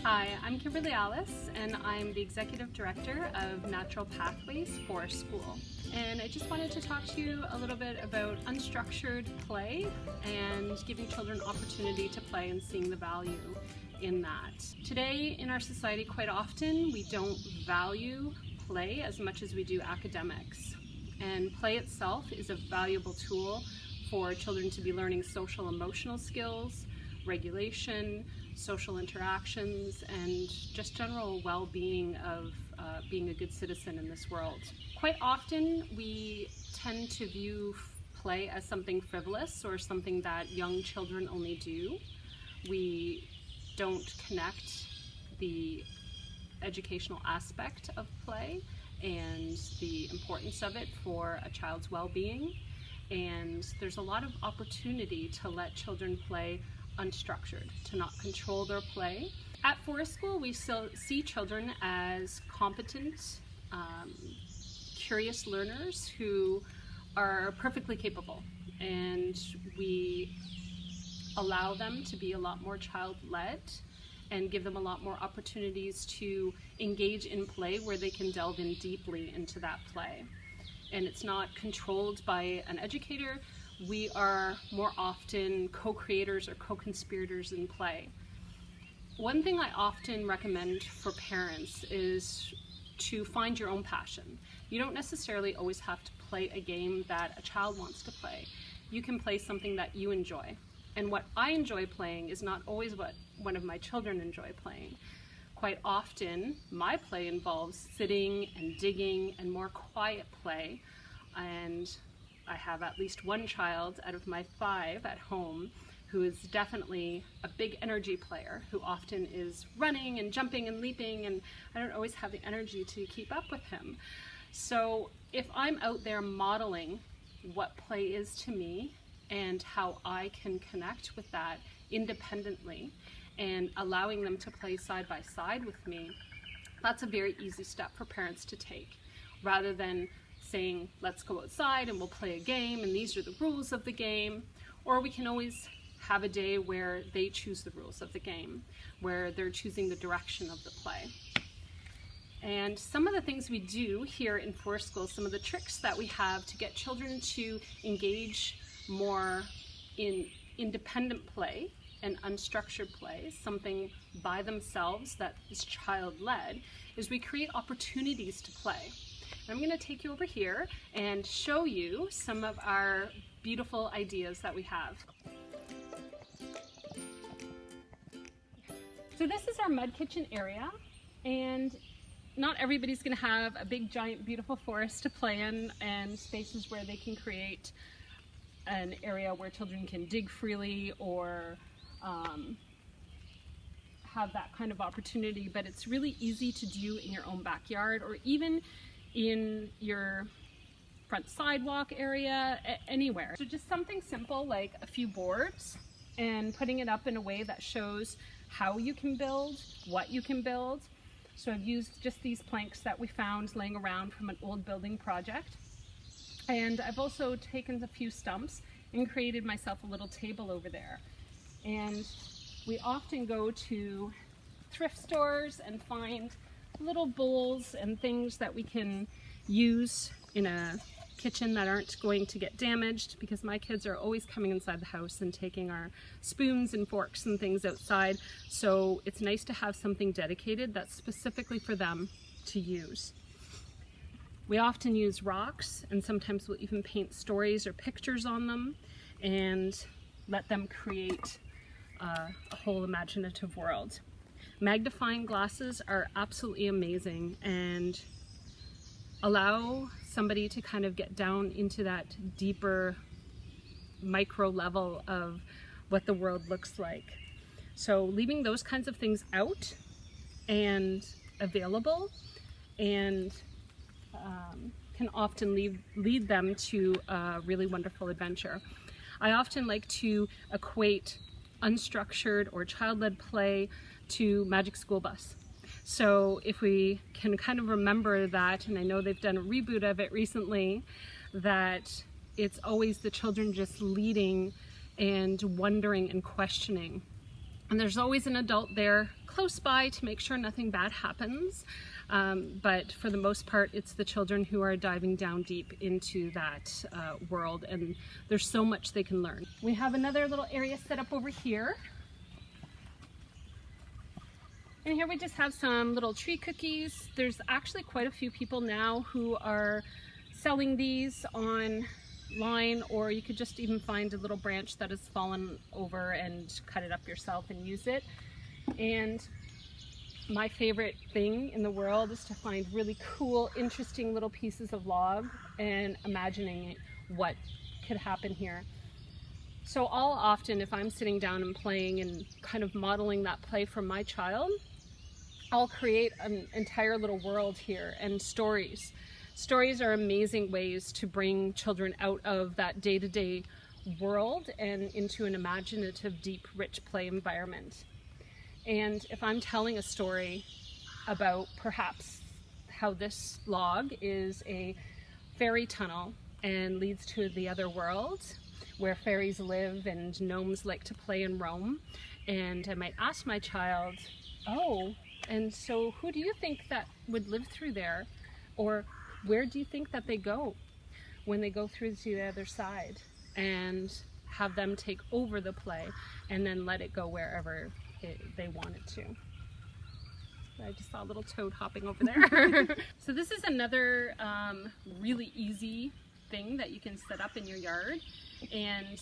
Hi, I'm Kimberly Alice, and I'm the Executive Director of Natural Pathways for School. And I just wanted to talk to you a little bit about unstructured play and giving children opportunity to play and seeing the value in that. Today in our society, quite often we don't value play as much as we do academics. And play itself is a valuable tool for children to be learning social emotional skills, regulation, social interactions, and just general well-being of being a good citizen in this world. Quite often we tend to view play as something frivolous or something that young children only do. We don't connect the educational aspect of play and the importance of it for a child's well-being. And there's a lot of opportunity to let children play unstructured, to not control their play. At Forest School, we still see children as competent, curious learners who are perfectly capable, and we allow them to be a lot more child-led and give them a lot more opportunities to engage in play where they can delve in deeply into that play. And it's not controlled by an educator. We are more often co-creators or co-conspirators in play. One thing I often recommend for parents is to find your own passion. You don't necessarily always have to play a game that a child wants to play. You can play something that you enjoy. And what I enjoy playing is not always what one of my children enjoy playing. Quite often, my play involves sitting and digging and more quiet play. And I have at least one child out of my 5 at home who is definitely a big energy player, who often is running and jumping and leaping, and I don't always have the energy to keep up with him. So if I'm out there modeling what play is to me and how I can connect with that independently and allowing them to play side by side with me, that's a very easy step for parents to take, rather than saying, let's go outside and we'll play a game and these are the rules of the game. Or we can always have a day where they choose the rules of the game, where they're choosing the direction of the play. And some of the things we do here in Forest School, some of the tricks that we have to get children to engage more in independent play and unstructured play, something by themselves that is child-led, is we create opportunities to play. I'm going to take you over here and show you some of our beautiful ideas that we have. So this is our mud kitchen area, and not everybody's going to have a big giant beautiful forest to play in and spaces where they can create an area where children can dig freely or have that kind of opportunity, but it's really easy to do in your own backyard or even in your front sidewalk area, anywhere. So just something simple like a few boards and putting it up in a way that shows how you can build, what you can build. So I've used just these planks that we found laying around from an old building project. And I've also taken a few stumps and created myself a little table over there. And we often go to thrift stores and find little bowls and things that we can use in a kitchen that aren't going to get damaged, because my kids are always coming inside the house and taking our spoons and forks and things outside. So it's nice to have something dedicated that's specifically for them to use. We often use rocks, and sometimes we'll even paint stories or pictures on them and let them create a whole imaginative world. Magnifying glasses are absolutely amazing and allow somebody to kind of get down into that deeper micro level of what the world looks like. So leaving those kinds of things out and available and can often lead them to a really wonderful adventure. I often like to equate unstructured or child-led play to Magic School Bus. So if we can kind of remember that, and I know they've done a reboot of it recently, that it's always the children just leading and wondering and questioning And there's always an adult there close by to make sure nothing bad happens. But for the most part, it's the children who are diving down deep into that world, and there's so much they can learn. We have another little area set up over here. And here we just have some little tree cookies. There's actually quite a few people now who are selling these online, or you could just even find a little branch that has fallen over and cut it up yourself and use it. And my favorite thing in the world is to find really cool, interesting little pieces of log and imagining what could happen here. So all often, if I'm sitting down and playing and kind of modeling that play for my child, I'll create an entire little world here, and stories. Stories are amazing ways to bring children out of that day-to-day world and into an imaginative, deep, rich play environment. And if I'm telling a story about perhaps how this log is a fairy tunnel and leads to the other world where fairies live and gnomes like to play and roam, and I might ask my child, oh, and so who do you think that would live through there? Or where do you think that they go when they go through to the other side? And have them take over the play and then let it go wherever they want it to. I just saw a little toad hopping over there. So this is another really easy thing that you can set up in your yard. And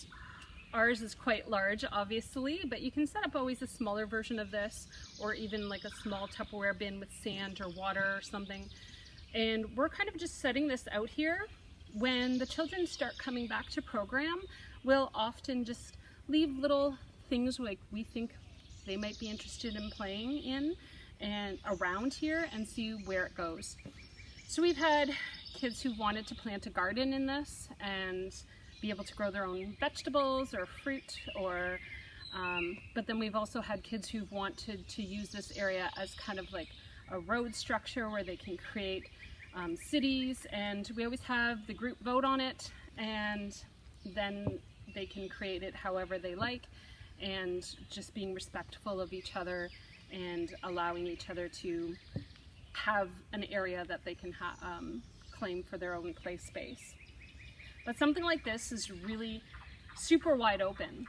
ours is quite large, obviously, but you can set up always a smaller version of this, or even like a small Tupperware bin with sand or water or something. And we're kind of just setting this out here. When the children start coming back to program, we'll often just leave little things like we think they might be interested in playing in and around here, and see where it goes. So we've had kids who wanted to plant a garden in this and be able to grow their own vegetables or fruit, or but then we've also had kids who've wanted to use this area as kind of like a road structure where they can create cities, and we always have the group vote on it, and then they can create it however they like, and just being respectful of each other and allowing each other to have an area that they can claim for their own play space. But something like this is really super wide open,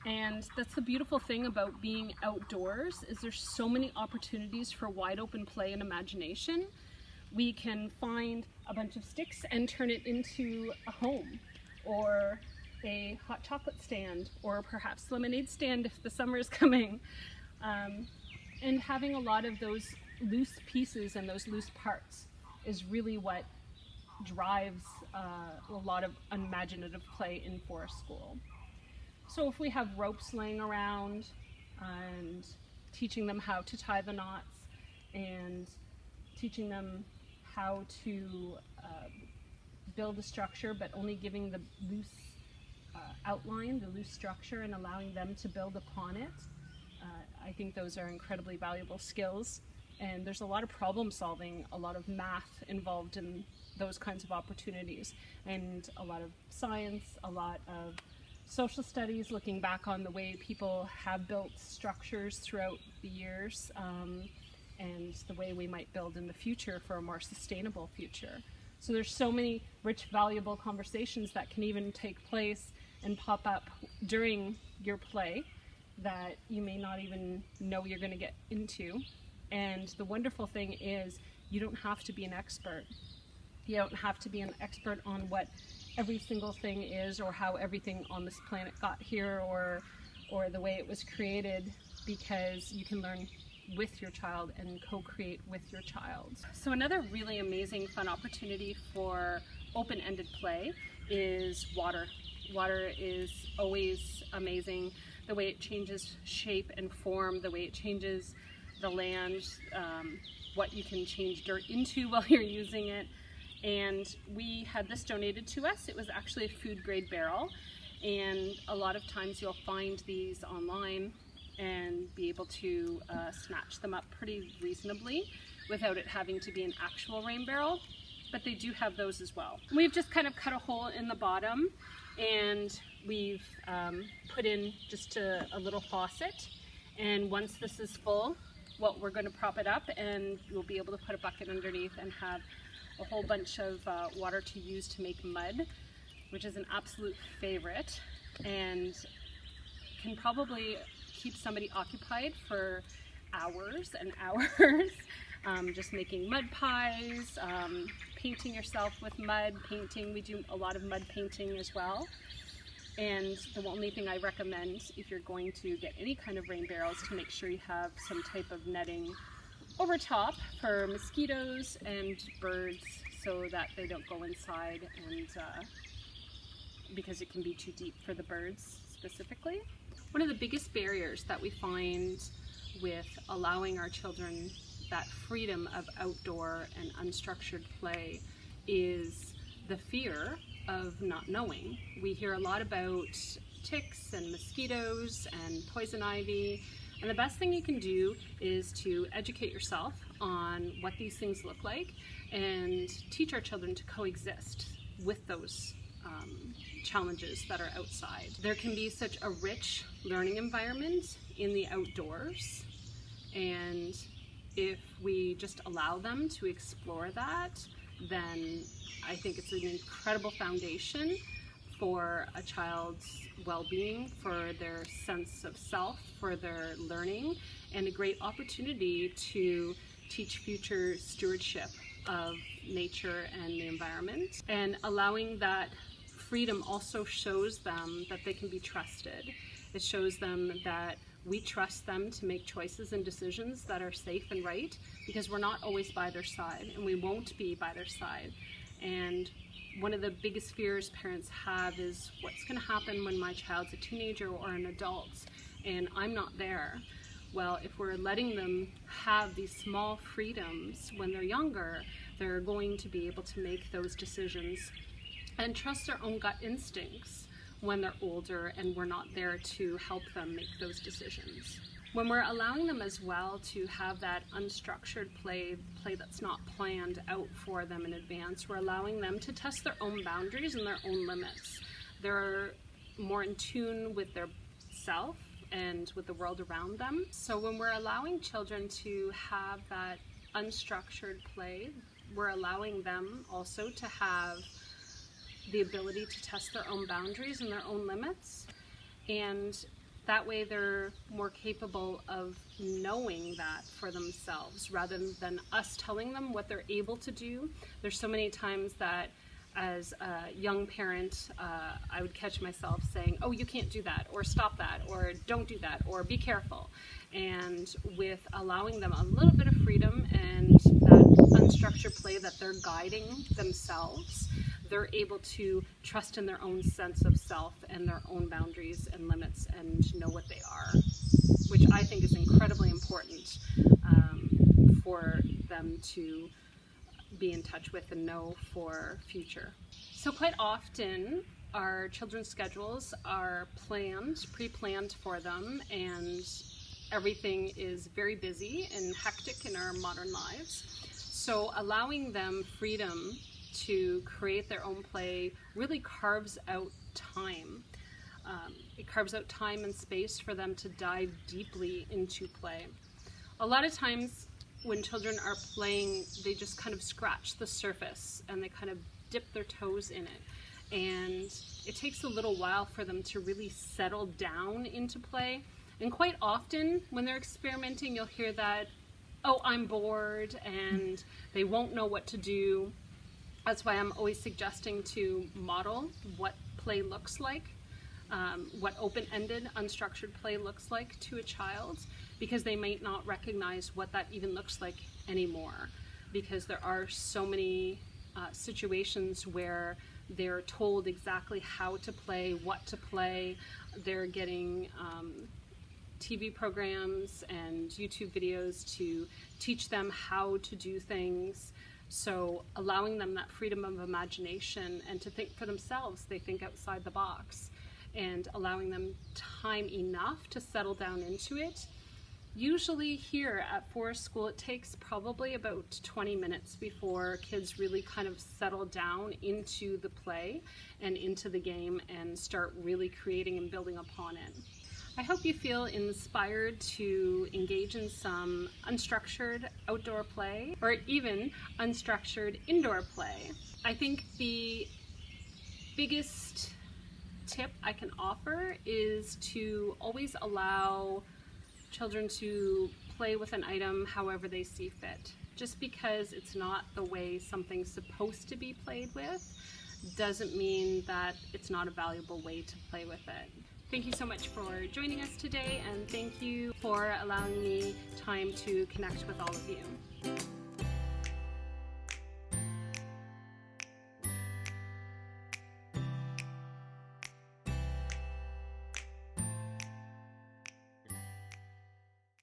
and that's the beautiful thing about being outdoors, is there's so many opportunities for wide open play and imagination. We can find a bunch of sticks and turn it into a home, or a hot chocolate stand, or perhaps lemonade stand if the summer is coming. And having a lot of those loose pieces and those loose parts is really what drives a lot of imaginative play in forest school. So if we have ropes laying around and teaching them how to tie the knots, and teaching them how to build a structure, but only giving the loose outline, the loose structure, and allowing them to build upon it, I think those are incredibly valuable skills. And there's a lot of problem solving, a lot of math involved in those kinds of opportunities, and a lot of science, a lot of social studies, looking back on the way people have built structures throughout the years, and the way we might build in the future for a more sustainable future. So there's so many rich, valuable conversations that can even take place and pop up during your play that you may not even know you're going to get into. And the wonderful thing is, you don't have to be an expert. You don't have to be an expert on what every single thing is, or how everything on this planet got here, or the way it was created, because you can learn with your child and co-create with your child. So another really amazing, fun opportunity for open-ended play is water. Water is always amazing. The way it changes shape and form, the way it changes the land, what you can change dirt into while you're using it. And we had this donated to us. It was actually a food grade barrel, and a lot of times you'll find these online and be able to snatch them up pretty reasonably without it having to be an actual rain barrel, but they do have those as well. We've just kind of cut a hole in the bottom, and we've put in just a little faucet, And once this is full, well, we're going to prop it up and you'll be able to put a bucket underneath and have a whole bunch of water to use to make mud, which is an absolute favorite and can probably keep somebody occupied for hours and hours. Just making mud pies, painting yourself with mud painting. We do a lot of mud painting as well. And the only thing I recommend if you're going to get any kind of rain barrel is to make sure you have some type of netting over top for mosquitoes and birds so that they don't go inside, and because it can be too deep for the birds specifically. One of the biggest barriers that we find with allowing our children that freedom of outdoor and unstructured play is the fear of not knowing. We hear a lot about ticks and mosquitoes and poison ivy, and the best thing you can do is to educate yourself on what these things look like and teach our children to coexist with those challenges that are outside. There can be such a rich learning environment in the outdoors, and if we just allow them to explore that, then I think it's an incredible foundation for a child's well-being, for their sense of self, for their learning, and a great opportunity to teach future stewardship of nature and the environment. And allowing that freedom also shows them that they can be trusted. It shows them that we trust them to make choices and decisions that are safe and right, because we're not always by their side, and we won't be by their side. And one of the biggest fears parents have is, what's going to happen when my child's a teenager or an adult and I'm not there? Well, if we're letting them have these small freedoms when they're younger, they're going to be able to make those decisions and trust their own gut instincts when they're older and we're not there to help them make those decisions. When we're allowing them as well to have that unstructured play that's not planned out for them in advance, we're allowing them to test their own boundaries and their own limits. They're more in tune with their self and with the world around them. So when we're allowing children to have that unstructured play, we're allowing them also to have the ability to test their own boundaries and their own limits, and that way they're more capable of knowing that for themselves rather than us telling them what they're able to do. There's so many times that as a young parent, I would catch myself saying, oh, you can't do that, or stop that, or don't do that, or be careful. And with allowing them a little bit of freedom and that unstructured play that they're guiding themselves, they're able to trust in their own sense of self and their own boundaries and limits and know what they are, which I think is incredibly important for them to be in touch with and know for future. So quite often our children's schedules are pre-planned for them, and everything is very busy and hectic in our modern lives. So allowing them freedom to create their own play really carves out time. It carves out time and space for them to dive deeply into play. A lot of times when children are playing, they just kind of scratch the surface and they kind of dip their toes in it. And it takes a little while for them to really settle down into play. And quite often when they're experimenting, you'll hear that, oh, I'm bored, and they won't know what to do. That's why I'm always suggesting to model what play looks like, what open-ended, unstructured play looks like to a child, because they might not recognize what that even looks like anymore, because there are so many situations where they're told exactly how to play, what to play. They're getting TV programs and YouTube videos to teach them how to do things. So allowing them that freedom of imagination and to think for themselves, they think outside the box, and allowing them time enough to settle down into it. Usually here at Forest School, it takes probably about 20 minutes before kids really kind of settle down into the play and into the game and start really creating and building upon it. I hope you feel inspired to engage in some unstructured outdoor play or even unstructured indoor play. I think the biggest tip I can offer is to always allow children to play with an item however they see fit. Just because it's not the way something's supposed to be played with doesn't mean that it's not a valuable way to play with it. Thank you so much for joining us today, and thank you for allowing me time to connect with all of you.